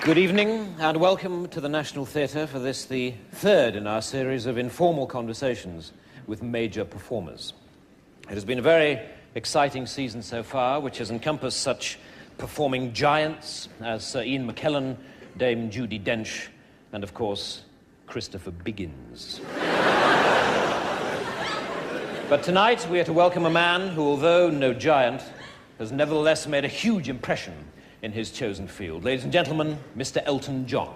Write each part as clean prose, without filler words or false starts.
Good evening and welcome to the National Theatre for this, the third in our series of informal conversations with major performers. It has been a very exciting season so far, which has encompassed such performing giants as Sir Ian McKellen, Dame Judi Dench, and of course, Christopher Biggins. But tonight we are to welcome a man who, although no giant, has nevertheless made a huge impression in his chosen field. Ladies and gentlemen, Mr. Elton John.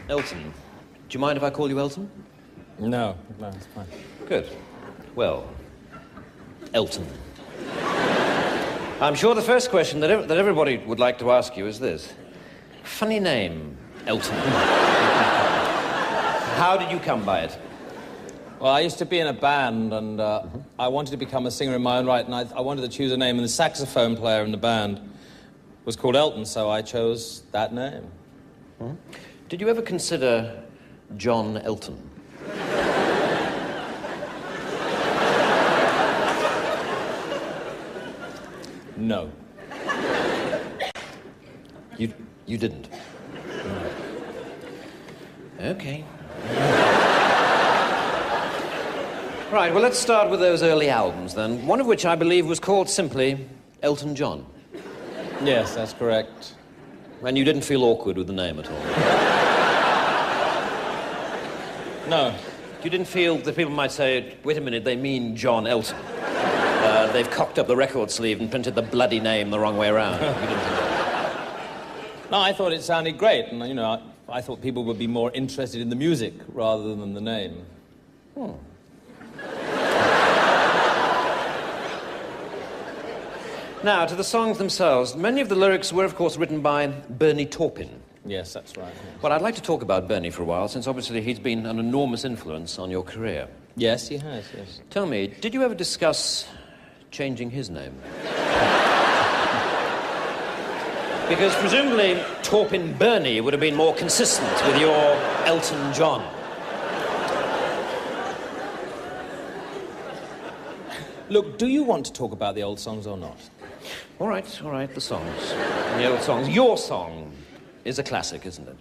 Elton, do you mind if I call you Elton? No, it's fine. Good. Well, Elton. I'm sure the first question that everybody would like to ask you is this. Funny name, Elton. How did you come by it? Well, I used to be in a band, and I wanted to become a singer in my own right, and I wanted to choose a name, and the saxophone player in the band was called Elton, so I chose that name. Hmm? Did you ever consider John Elton? No. You didn't? Okay. Right, well, let's start with those early albums, then. One of which I believe was called simply Elton John. Yes, that's correct. And you didn't feel awkward with the name at all? No. You didn't feel that people might say, wait a minute, they mean John Elton. They've cocked up the record sleeve and printed the bloody name the wrong way around. You didn't think that? No, I thought it sounded great, and, you know, I thought people would be more interested in the music rather than the name. Hmm. Now, to the songs themselves, many of the lyrics were, of course, written by Bernie Taupin. Yes, that's right. Yes. Well, I'd like to talk about Bernie for a while, since obviously he's been an enormous influence on your career. Yes, he has, yes. Tell me, did you ever discuss changing his name? Because presumably Taupin Bernie would have been more consistent with your Elton John. Look, do you want to talk about the old songs or not? All right, the songs. The old songs. Your song is a classic, isn't it?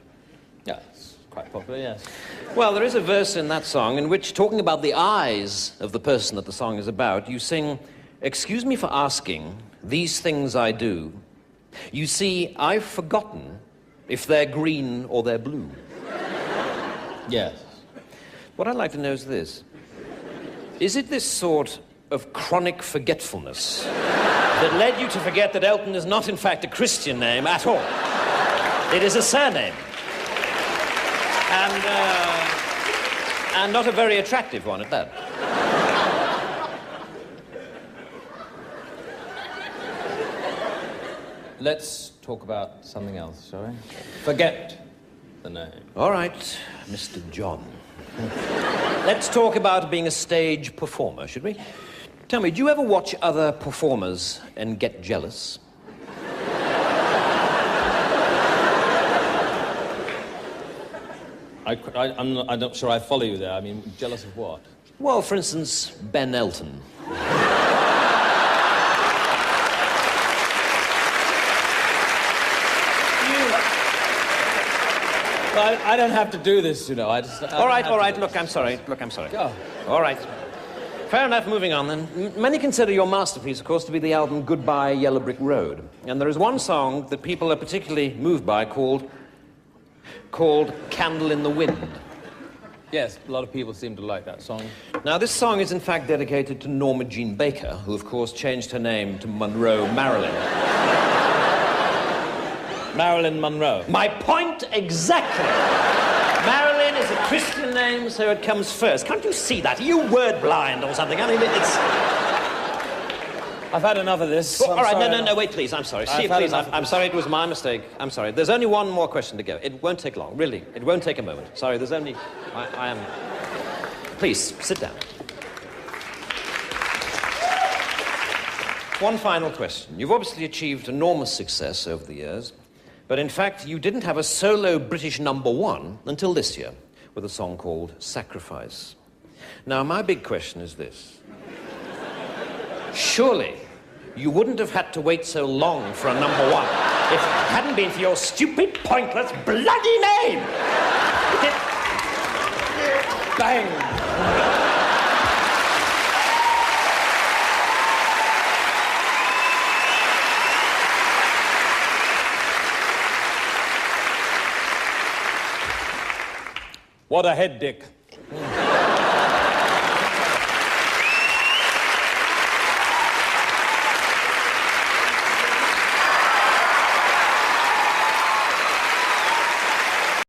Yeah, it's quite popular, yes. Well, there is a verse in that song in which, talking about the eyes of the person that the song is about, you sing, "Excuse me for asking, these things I do. You see, I've forgotten if they're green or they're blue." Yes. What I'd like to know is this. Is it this sort of chronic forgetfulness that led you to forget that Elton is not, in fact, a Christian name at all? It is a surname. And not a very attractive one at that. Let's talk about something else, shall we? Forget the name. All right, Mr. John. Let's talk about being a stage performer, should we? Tell me, do you ever watch other performers and get jealous? I'm not sure I follow you there. I mean, jealous of what? Well, for instance, Ben Elton. Well, I don't have to do this, you know. All right. Look, I'm sorry. Go. All right. Fair enough, moving on then. Many consider your masterpiece, of course, to be the album Goodbye Yellow Brick Road. And there is one song that people are particularly moved by called Candle in the Wind. Yes, a lot of people seem to like that song. Now, this song is in fact dedicated to Norma Jean Baker, who, of course, changed her name to Monroe Marilyn. Marilyn Monroe. My point exactly. Marilyn is a Christian name, so it comes first. Can't you see that? Are you word blind or something? I mean, it's... I've had enough of this. Well, all right, no, wait, please. I'm sorry. I'm sorry, it was my mistake. I'm sorry. There's only one more question to go. It won't take long, really. It won't take a moment. Sorry, there's only... I am... Please, sit down. One final question. You've obviously achieved enormous success over the years, But in fact, you didn't have a solo British #1 until this year, with a song called Sacrifice. Now, my big question is this. Surely you wouldn't have had to wait so long for a #1 if it hadn't been for your stupid, pointless, bloody name! Bang! What a head, Dick.